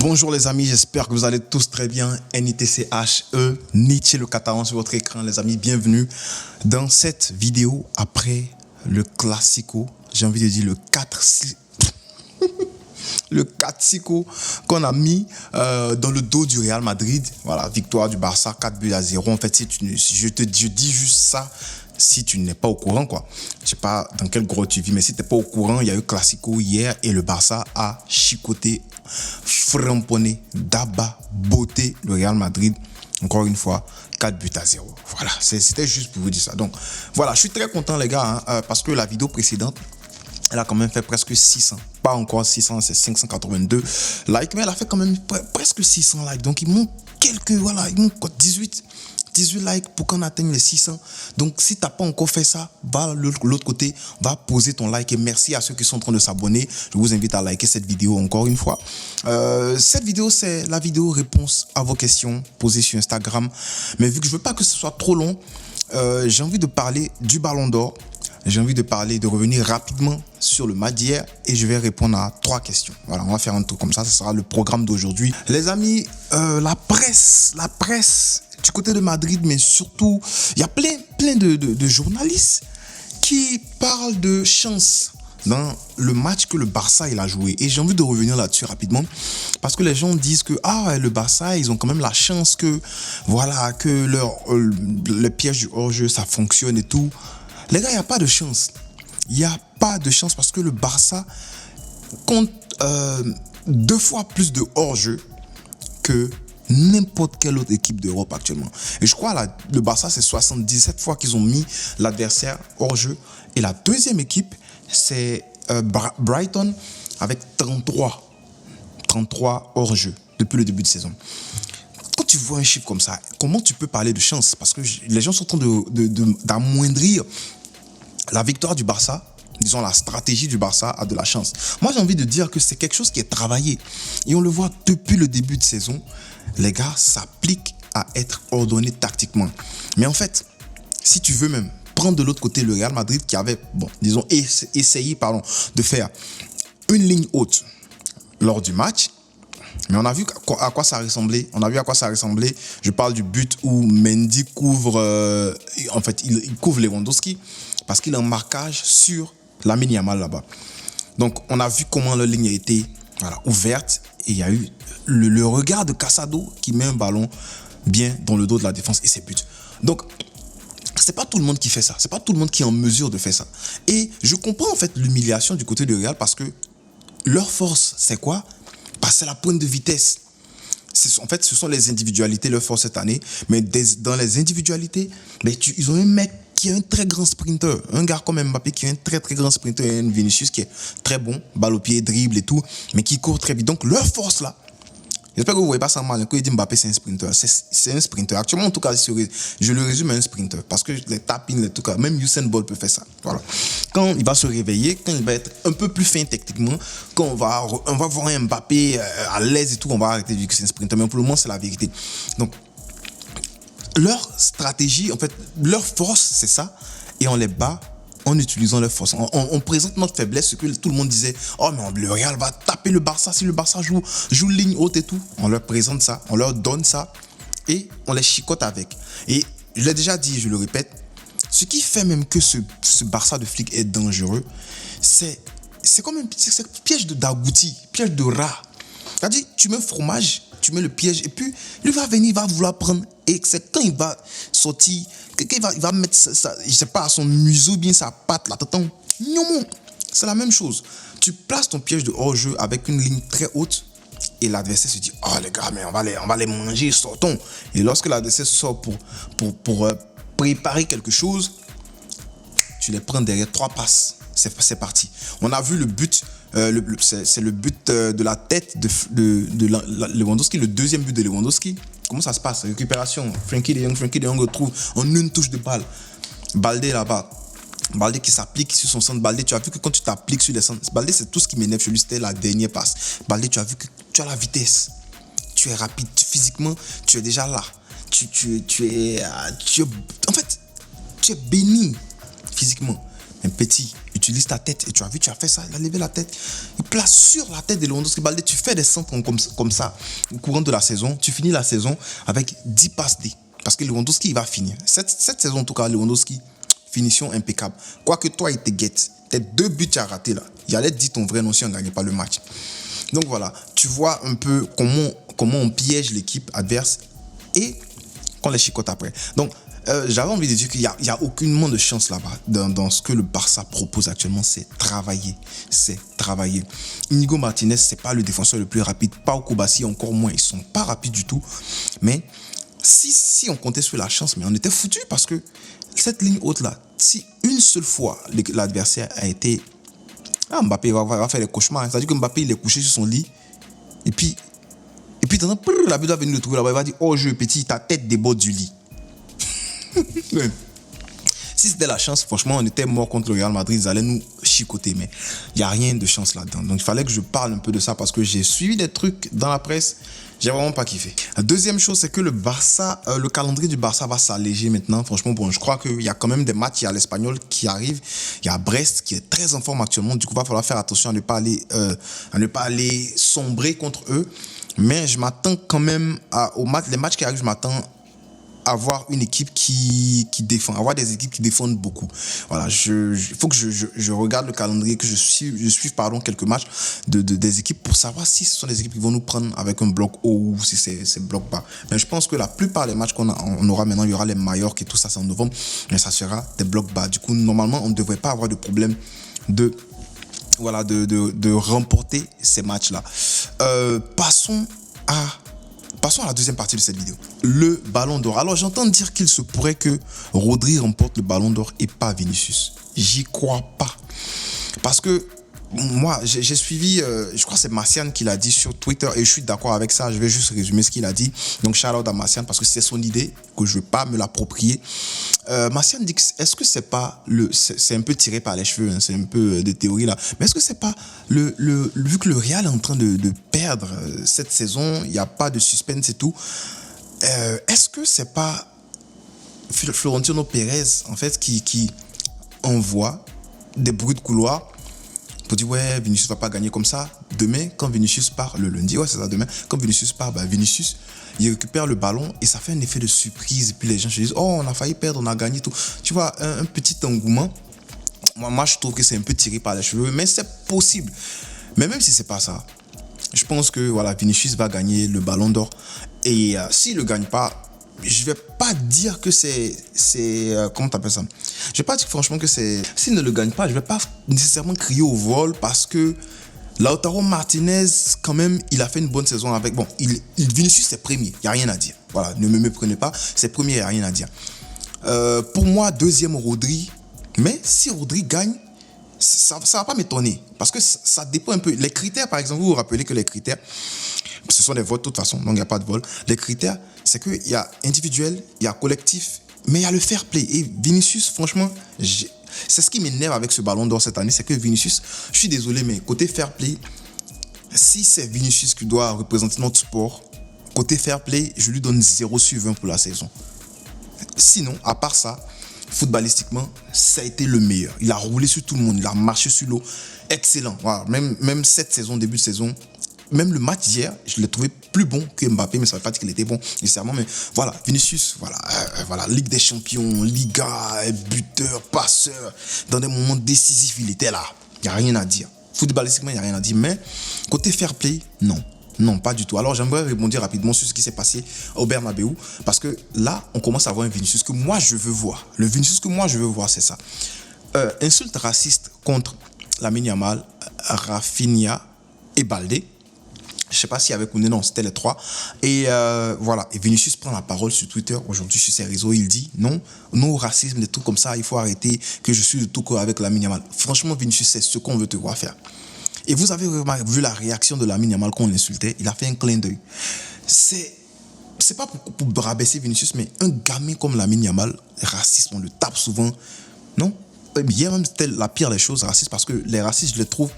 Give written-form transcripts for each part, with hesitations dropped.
Bonjour les amis, j'espère que vous allez tous très bien. NITCHE, Nietzsche le Catalan sur votre écran les amis, bienvenue dans cette vidéo après le classico, j'ai envie de dire le 4-5 qu'on a mis dans le dos du Real Madrid. Voilà, victoire du Barça 4-0. En fait, je dis juste ça si tu n'es pas au courant, quoi. Je sais pas dans quel gros tu vis, mais si tu n'es pas au courant, il y a eu classico hier et le Barça a chicoté, framponné, d'abat, beauté le Real Madrid. Encore une fois, 4-0. Voilà, c'était juste pour vous dire ça. Donc, voilà, je suis très content, les gars, parce que la vidéo précédente, elle a quand même fait presque 600. Pas encore 600, c'est 582 likes, mais elle a fait quand même presque 600 likes. Donc, il manque quelques, voilà, il manque quoi, 18 likes pour qu'on atteigne les 600. Donc, si tu n'as pas encore fait ça, va de l'autre côté, va poser ton like. Et merci à ceux qui sont en train de s'abonner. Je vous invite à liker cette vidéo encore une fois. Cette vidéo, c'est la vidéo réponse à vos questions posées sur Instagram. Mais vu que je ne veux pas que ce soit trop long, j'ai envie de parler du Ballon d'Or. J'ai envie de revenir rapidement sur le match d'hier et je vais répondre à 3 questions. Voilà, on va faire un tour comme ça, ce sera le programme d'aujourd'hui. Les amis, la presse du côté de Madrid, mais surtout, il y a plein de journalistes qui parlent de chance dans le match que le Barça il a joué. Et j'ai envie de revenir là-dessus rapidement parce que les gens disent que le Barça, ils ont quand même la chance que, voilà, que le piège du hors-jeu, ça fonctionne et tout. Les gars, il n'y a pas de chance. Il n'y a pas de chance parce que le Barça compte 2 fois plus de hors-jeu que n'importe quelle autre équipe d'Europe actuellement. Et je crois le Barça, c'est 77 fois qu'ils ont mis l'adversaire hors-jeu. Et la deuxième équipe, c'est Brighton avec 33 hors-jeu depuis le début de saison. Quand tu vois un chiffre comme ça, comment tu peux parler de chance? Parce que les gens sont en train d'amoindrir la victoire du Barça. Disons, la stratégie du Barça a de la chance. Moi, j'ai envie de dire que c'est quelque chose qui est travaillé. Et on le voit depuis le début de saison. Les gars s'appliquent à être ordonnés tactiquement. Mais en fait, si tu veux même prendre de l'autre côté le Real Madrid qui avait, essayé de faire une ligne haute lors du match. Mais on a vu à quoi ça ressemblait. Je parle du but où Mendy couvre, il couvre Lewandowski parce qu'il a un marquage sur Lamine Yamal là-bas. Donc, on a vu comment la ligne a été ouverte et il y a eu le regard de Casado qui met un ballon bien dans le dos de la défense et c'est but. Donc, c'est pas tout le monde qui fait ça. C'est pas tout le monde qui est en mesure de faire ça. Et je comprends en fait l'humiliation du côté du Real parce que leur force, c'est quoi? C'est la pointe de vitesse. Ce sont les individualités, leur force cette année. Mais dans les individualités, ils ont un mec qui est un très grand sprinter. Un gars comme Mbappé qui est un très très grand sprinter. Et un Vinicius qui est très bon, balle au pied, dribble et tout, mais qui court très vite. Donc leur force là, j'espère que vous ne voyez pas ça mal. Quand il dit Mbappé, c'est un sprinter. C'est un sprinter. Actuellement, en tout cas, je le résume à un sprinter. Parce que les tapines, tout cas, même Usain Bolt peut faire ça. Voilà. Quand il va se réveiller, quand il va être un peu plus fin techniquement, quand on va voir un Mbappé à l'aise et tout, on va arrêter de dire que c'est un sprinter. Mais pour le moment, c'est la vérité. Donc, leur stratégie, en fait, leur force, c'est ça. Et on les bat en utilisant leur force. On présente notre faiblesse, ce que tout le monde disait. Oh, mais le Real va taper le Barça si le Barça joue ligne haute et tout. On leur présente ça, on leur donne ça et on les chicote avec. Et je l'ai déjà dit, je le répète, ce qui fait même que ce Barça de flic est dangereux, c'est comme un piège d'agouti, piège de rat. C'est-à-dire, tu mets un fromage, tu mets le piège et puis lui va venir, il va vouloir prendre. Et c'est quand il va sortir, il va mettre ça, je sais pas, son museau, bien sa patte là, c'est la même chose. Tu places ton piège de hors-jeu avec une ligne très haute et l'adversaire se dit, oh les gars, mais on va les manger, sortons. Et lorsque l'adversaire sort pour préparer quelque chose, tu les prends derrière 3 passes. C'est parti. On a vu le but, c'est le but de la tête de Lewandowski, le deuxième but de Lewandowski. Comment ça se passe? Récupération. Frenkie de Jong retrouve en une touche de balle. Baldé là-bas. Baldé qui s'applique sur son centre. Baldé, tu as vu que quand tu t'appliques sur les centres, Baldé, c'est tout ce qui m'énerve chez lui, c'était la dernière passe. Baldé, tu as vu que tu as la vitesse. Tu es rapide. Physiquement, tu es déjà là. Tu es béni physiquement. Un petit, utilise ta tête. Et tu as vu, tu as fait ça, il a levé la tête. places sur la tête de Lewandowski. Baldé, tu fais des centres comme ça au courant de la saison. Tu finis la saison avec 10 passes D. Parce que Lewandowski, il va finir. Cette saison, en tout cas, Lewandowski, finition impeccable. Quoique toi, il te guette. Tes 2 buts à rater là. Il allait te dire ton vrai nom si on ne gagnait pas le match. Donc voilà, tu vois un peu comment on piège l'équipe adverse et qu'on les chicote après. Donc, j'avais envie de dire qu'il n'y a aucunement de chance là-bas. Dans ce que le Barça propose actuellement, c'est travailler. C'est travailler. Inigo Martinez, c'est pas le défenseur le plus rapide. Pau Kubasi, encore moins. Ils sont pas rapides du tout. Mais si on comptait sur la chance, mais on était foutus parce que cette ligne haute là, si une seule fois l'adversaire a été... Mbappé va faire des cauchemars. C'est-à-dire que Mbappé, il est couché sur son lit. Et puis la but va venir le trouver là-bas. Il va dire, oh, jeu petit, ta tête déborde du lit. Si c'était la chance, franchement, on était mort contre le Real Madrid, ils allaient nous chicoter, mais il n'y a rien de chance là-dedans. Donc il fallait que je parle un peu de ça parce que j'ai suivi des trucs dans la presse, j'ai vraiment pas kiffé. La deuxième chose, c'est que le calendrier du Barça va s'alléger maintenant. Franchement, bon, je crois qu'il y a quand même des matchs, il y a l'Espagnol qui arrive, il y a Brest qui est très en forme actuellement, du coup, il va falloir faire attention à ne pas aller sombrer contre eux. Mais je m'attends quand même les matchs qui arrivent, je m'attends avoir une équipe qui défend, avoir des équipes qui défendent beaucoup. Voilà, il faut que je regarde le calendrier, que je suive quelques matchs des équipes pour savoir si ce sont des équipes qui vont nous prendre avec un bloc haut ou si c'est bloc bas. Mais je pense que la plupart des matchs on aura maintenant, il y aura les Mallorca et tout ça, c'est en novembre, mais ça sera des blocs bas. Du coup, normalement, on ne devrait pas avoir de problème de remporter ces matchs-là. Passons à la deuxième partie de cette vidéo. Le Ballon d'Or. Alors, j'entends dire qu'il se pourrait que Rodri remporte le Ballon d'Or et pas Vinicius. J'y crois pas. Parce que moi, j'ai suivi, je crois que c'est Martian qui l'a dit sur Twitter et je suis d'accord avec ça. Je vais juste résumer ce qu'il a dit. Donc, shout out à Martian parce que c'est son idée, que je ne vais pas me l'approprier. Martian dit que est-ce que c'est pas c'est un peu tiré par les cheveux, hein, c'est un peu de théorie là, mais est-ce que c'est pas vu que le Real est en train de perdre cette saison, il n'y a pas de suspense et tout, est-ce que c'est pas Florentino Pérez en fait qui envoie des bruits de couloir pour dire ouais, Vinicius va pas gagner comme ça. Demain, quand Vinicius part, le lundi, ouais c'est ça, demain, quand Vinicius part, Vinicius, il récupère le ballon et ça fait un effet de surprise. Et puis les gens se disent, oh, on a failli perdre, on a gagné tout. Tu vois, un petit engouement. Moi, je trouve que c'est un peu tiré par les cheveux, mais c'est possible. Mais même si c'est pas ça, je pense que voilà, Vinicius va gagner le Ballon d'Or. Et s'il le gagne pas, je vais pas dire que c'est comment t'appelles ça? Je vais pas dire franchement que c'est... S'il ne le gagne pas, je vais pas nécessairement crier au vol parce que Lautaro Martinez, quand même, il a fait une bonne saison avec... Bon, Vinicius, c'est premier, il n'y a rien à dire. Voilà, ne me méprenez pas, c'est premier, il n'y a rien à dire. Pour moi, deuxième, Rodri. Mais si Rodri gagne, ça ne va pas m'étonner. Parce que ça dépend un peu. Les critères, par exemple, vous vous rappelez que les critères, ce sont des votes de toute façon, donc il n'y a pas de vol. Les critères, c'est qu'il y a individuel, il y a collectif, mais il y a le fair play. Et Vinicius, franchement, c'est ce qui m'énerve avec ce Ballon d'Or cette année, c'est que Vinicius, je suis désolé, mais côté fair play, si c'est Vinicius qui doit représenter notre sport, côté fair play, je lui donne 0/20 pour la saison. Sinon, à part ça, footballistiquement, ça a été le meilleur. Il a roulé sur tout le monde, il a marché sur l'eau. Excellent. Voilà. Même cette saison, début de saison, même le match d'hier, je l'ai trouvé plus bon que Mbappé, mais ça ne veut pas dire qu'il était bon nécessairement. Mais voilà, Vinicius, voilà, Ligue des Champions, Liga, buteur, passeur, dans des moments décisifs, il était là. Il n'y a rien à dire. Footballistiquement, il n'y a rien à dire. Mais côté fair play, non. Non, pas du tout. Alors, j'aimerais rebondir rapidement sur ce qui s'est passé au Bernabéu, parce que là, on commence à voir un Vinicius que moi, je veux voir. Le Vinicius que moi, je veux voir, c'est ça. Insulte raciste contre Lamine Yamal, Rafinha et Baldé. Je ne sais pas s'il y avait Koundé, non, c'était les trois. Et voilà, et Vinicius prend la parole sur Twitter aujourd'hui, sur ses réseaux, il dit non au racisme, des trucs comme ça, il faut arrêter, que je suis de tout cœur avec Lamine Yamal. Franchement, Vinicius, c'est ce qu'on veut te voir faire. Et vous avez vu la réaction de Lamine Yamal quand on l'insultait, il a fait un clin d'œil. C'est pas pour rabaisser Vinicius, mais un gamin comme Lamine Yamal, raciste, on le tape souvent. Non, hier même c'était la pire des choses, raciste, parce que les racistes, je les trouve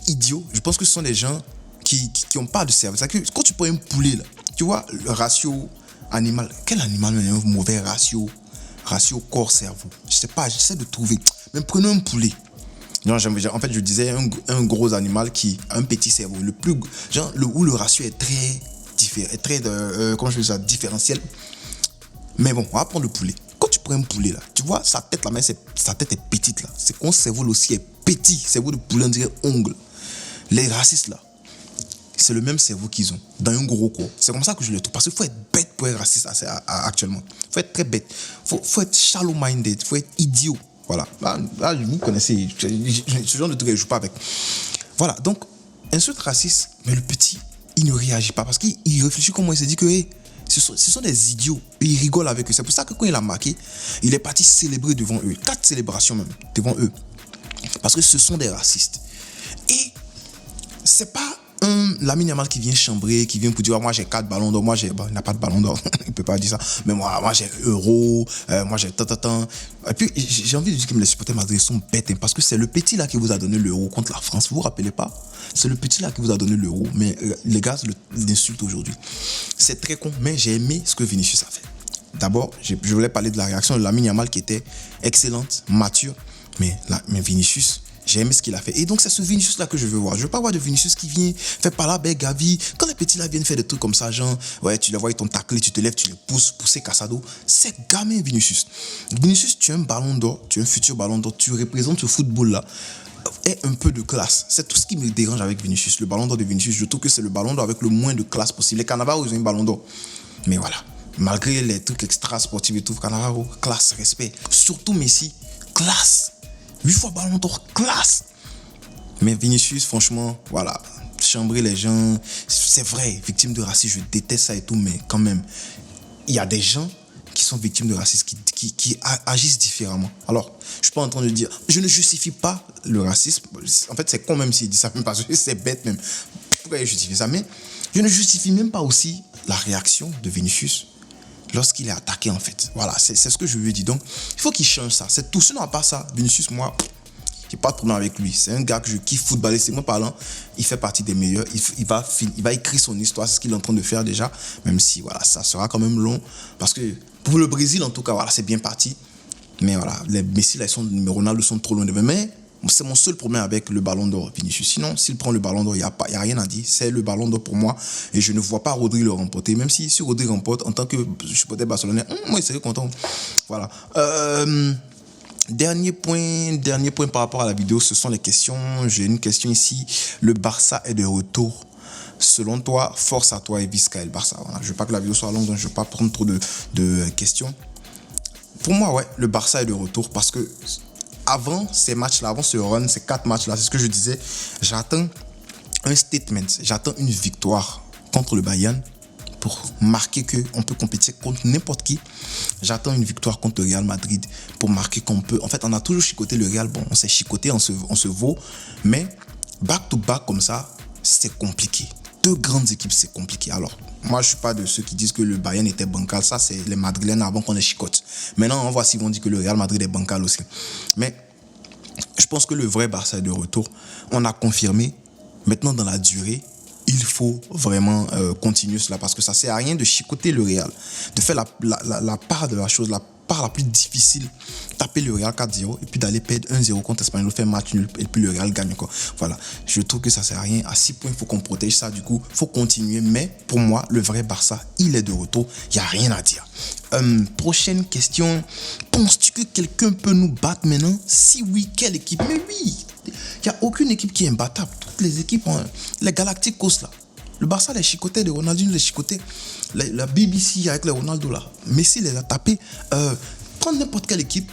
idiots. Je pense que ce sont des gens qui n'ont pas de cerveau. C'est-à-dire que quand tu prends un poulet, là, tu vois, le ratio animal, quel animal a un mauvais ratio corps-cerveau? Je sais pas, j'essaie de trouver. Même prenons un poulet. Non, en fait, je disais un gros animal qui a un petit cerveau. Le plus, genre, où le ratio est très différent, comment je dis ça, différentiel. Mais bon, on va prendre le poulet. Quand tu prends un poulet là, tu vois, sa tête sa tête est petite là. C'est qu'on cerveau aussi est petit. Cerveau de poulet, on dirait ongle. Les racistes là, c'est le même cerveau qu'ils ont dans un gros corps. C'est comme ça que je le trouve. Parce qu'il faut être bête pour être raciste actuellement. Il faut être très bête. Faut être shallow-minded. Il faut être idiot. Voilà. Là, vous connaissez. Ce genre de truc, je ne joue pas avec. Voilà. Donc, insulte raciste, mais le petit, il ne réagit pas. Parce qu'il réfléchit comment il s'est dit que hey, ce sont des idiots. Et il rigole avec eux. C'est pour ça que quand il a marqué, il est parti célébrer devant eux. 4 célébrations même devant eux. Parce que ce sont des racistes. Et c'est pas Lamine Yamal qui vient chambrer, qui vient pour dire moi j'ai 4 ballons d'or, il n'a pas de ballon d'or, il peut pas dire ça, mais moi j'ai euro, moi j'ai tant. Et puis j'ai envie de dire que les supporters madrid sont bêtes, parce que c'est le petit là qui vous a donné l'euro contre la France, vous vous rappelez pas? C'est le petit là qui vous a donné l'euro, mais les gars l'insultent aujourd'hui. C'est très con, mais j'ai aimé ce que Vinicius a fait. D'abord, je voulais parler de la réaction de Lamine Yamal qui était excellente, mature, mais Vinicius, j'ai aimé ce qu'il a fait. Et donc, c'est ce Vinicius-là que je veux voir. Je veux pas voir de Vinicius qui vient faire par là, Gavi. Quand les petits là viennent faire des trucs comme ça, genre, ouais, tu les vois, ils t'ont taclé, tu te lèves, tu les pousser Casado. C'est gamin, Vinicius. Vinicius, tu es un ballon d'or, tu es un futur ballon d'or, tu représentes ce football-là. Est un peu de classe. C'est tout ce qui me dérange avec Vinicius. Le ballon d'or de Vinicius, je trouve que c'est le ballon d'or avec le moins de classe possible. Les Cannavaros, ils ont un ballon d'or. Mais voilà. Malgré les trucs extra sportifs et tout, Cannavaro, classe, respect. Surtout Messi, classe. 8 fois ballon d'or, classe. Mais Vinicius, franchement, voilà, chambrer les gens, c'est vrai, victime de racisme, je déteste ça et tout, mais quand même, il y a des gens qui sont victimes de racisme, qui agissent différemment. Alors, je suis pas en train de dire, je ne justifie pas le racisme. En fait, c'est con même s'il dit ça, même parce que c'est bête même. Pourquoi il justifie ça? Mais je ne justifie même pas aussi la réaction de Vinicius lorsqu'il est attaqué, en fait. Voilà, c'est ce que je lui ai dit. Donc, il faut qu'il change ça. C'est tout. Sinon, à part ça, Vinicius, moi, j'ai pas de problème avec lui. C'est un gars que je kiffe footballistiquement parlant. Il fait partie des meilleurs. Il va écrire son histoire. C'est ce qu'il est en train de faire déjà. Même si, voilà, ça sera quand même long. Parce que pour le Brésil, en tout cas, voilà, c'est bien parti. Mais voilà, les Messi, là, Ronaldo sont trop loin de mais c'est mon seul problème avec le ballon d'or, Vinicius. Sinon, s'il prend le ballon d'or, il n'y a rien à dire. C'est le ballon d'or pour moi. Et je ne vois pas Rodri le remporter. Même si Rodri remporte, en tant que supporter barcelonais, moi, il serait content. Voilà. Dernier point par rapport à la vidéo, ce sont les questions. J'ai une question ici. Le Barça est de retour. Selon toi, force à toi et Vizca Barça. Voilà. Je ne veux pas que la vidéo soit longue, donc je ne veux pas prendre trop de questions. Pour moi, ouais, le Barça est de retour parce que avant ces matchs-là, avant ce run, ces 4 matchs-là, c'est ce que je disais, j'attends un statement, j'attends une victoire contre le Bayern pour marquer qu'on peut compétir contre n'importe qui. J'attends une victoire contre le Real Madrid pour marquer qu'on peut. En fait, on a toujours chicoté le Real. Bon, on s'est chicoté, on se vaut. Mais back-to-back comme ça, c'est compliqué. 2 grandes équipes, c'est compliqué. Alors, moi, je ne suis pas de ceux qui disent que le Bayern était bancal. Ça, c'est les Madrilènes avant qu'on les chicote. Maintenant, on voit s'ils vont dire que le Real Madrid est bancal aussi. Mais je pense que le vrai Barça est de retour. On a confirmé. Maintenant, dans la durée, il faut vraiment continuer cela parce que ça ne sert à rien de chicoter le Real, de faire la part de la chose, la part la plus difficile, taper le Real 4-0 et puis d'aller perdre 1-0 contre Espanyol, faire match nul et puis le Real gagne quoi. Voilà, je trouve que ça ne sert à rien. À 6 points, il faut qu'on protège ça. Du coup, il faut continuer. Mais pour moi, le vrai Barça, il est de retour. Il n'y a rien à dire. Prochaine question. Penses-tu que quelqu'un peut nous battre maintenant? Si oui, quelle équipe? Mais oui, il n'y a aucune équipe qui est imbattable. Toutes les équipes, les Galacticos là. Le Barça les chicotait, de Ronaldinho les chicotait. La BBC avec les Ronaldo là. Messi les a tapés. Prendre n'importe quelle équipe,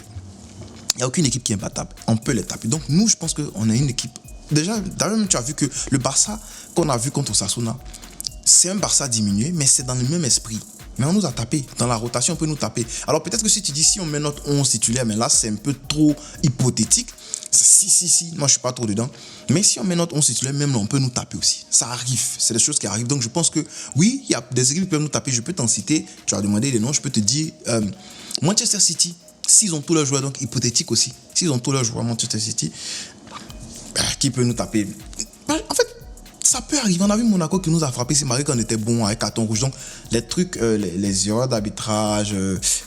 il n'y a aucune équipe qui est imbattable. On peut les taper. Donc nous, je pense qu'on a une équipe. Déjà, d'ailleurs, tu as vu que le Barça qu'on a vu contre Osasuna, c'est un Barça diminué, mais c'est dans le même esprit. Mais on nous a tapé. Dans la rotation, on peut nous taper. Alors peut-être que si tu dis, si on met notre 11 titulaire, mais là, c'est un peu trop hypothétique. Si, moi, je ne suis pas trop dedans. Mais si on met notre 11 titulaire, même là, on peut nous taper aussi. Ça arrive. C'est des choses qui arrivent. Donc, je pense que, oui, il y a des équipes qui peuvent nous taper. Je peux t'en citer. Tu as demandé des noms. Je peux te dire, Manchester City, s'ils ont tous leurs joueurs, donc hypothétique aussi. S'ils ont tous leurs joueurs, Manchester City, qui peut nous taper? En fait, ça peut arriver. On a vu Monaco qui nous a frappé, c'est marqué qu'on était bon avec carton rouge. Donc, les trucs, les erreurs d'arbitrage,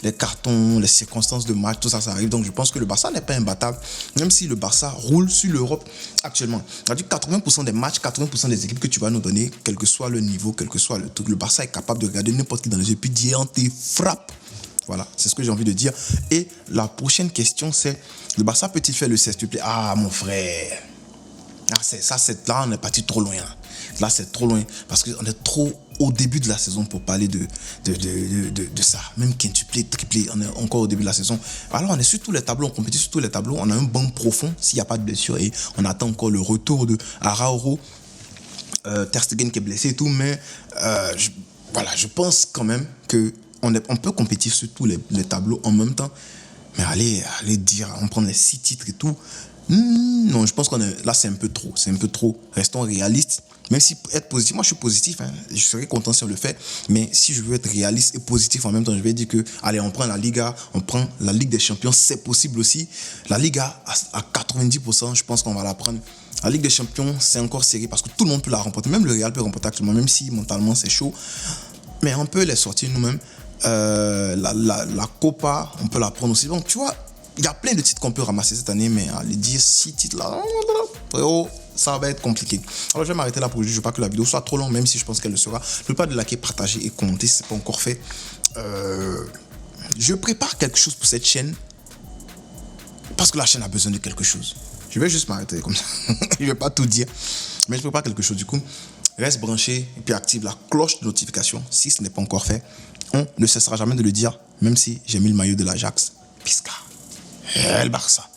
les cartons, les circonstances de match, tout ça, ça arrive. Donc, je pense que le Barça n'est pas imbattable, même si le Barça roule sur l'Europe actuellement. C'est-à-dire 80% des matchs, 80% des équipes que tu vas nous donner, quel que soit le niveau, quel que soit le truc, le Barça est capable de regarder n'importe qui dans les yeux, puis dire, on te frappe. Voilà, c'est ce que j'ai envie de dire. Et la prochaine question, c'est, le Barça peut-il faire le 16, s'il te plaît? Ah, mon frère. Ah, là, on est parti trop loin. Là, c'est trop loin. Parce qu'on est trop au début de la saison pour parler de ça. Même quintuplé, triplé, on est encore au début de la saison. Alors, on est sur tous les tableaux, on compétit sur tous les tableaux. On a un banc profond s'il n'y a pas de blessure. Et on attend encore le retour de Araujo, Ter Stegen qui est blessé et tout. Mais je pense quand même qu'on peut compétir sur tous les tableaux en même temps. Mais allez dire, on prend les 6 titres et tout. Non, je pense là, c'est un peu trop. C'est un peu trop. Restons réalistes. Même si être positif, moi je suis positif, hein, je serais content si on le fait. Mais si je veux être réaliste et positif en même temps, je vais dire que, allez, on prend la Liga, on prend la Ligue des Champions, c'est possible aussi. La Liga, à 90%, je pense qu'on va la prendre. La Ligue des Champions, c'est encore serré parce que tout le monde peut la remporter. Même le Real peut remporter actuellement, même si mentalement c'est chaud. Mais on peut les sortir nous-mêmes. La Copa, on peut la prendre aussi. Donc, tu vois, il y a plein de titres qu'on peut ramasser cette année, mais les dire 6 titres là, ça va être compliqué. Alors, je vais m'arrêter là pour aujourd'hui. Je ne veux pas que la vidéo soit trop longue, même si je pense qu'elle le sera. Ne pas de liker, partager et commenter si ce n'est pas encore fait. Je prépare quelque chose pour cette chaîne parce que la chaîne a besoin de quelque chose. Je vais juste m'arrêter comme ça. Je ne vais pas tout dire, mais je prépare quelque chose. Du coup, reste branché et puis active la cloche de notification si ce n'est pas encore fait. On ne cessera jamais de le dire, même si j'ai mis le maillot de l'Ajax. Pisca. El Barça.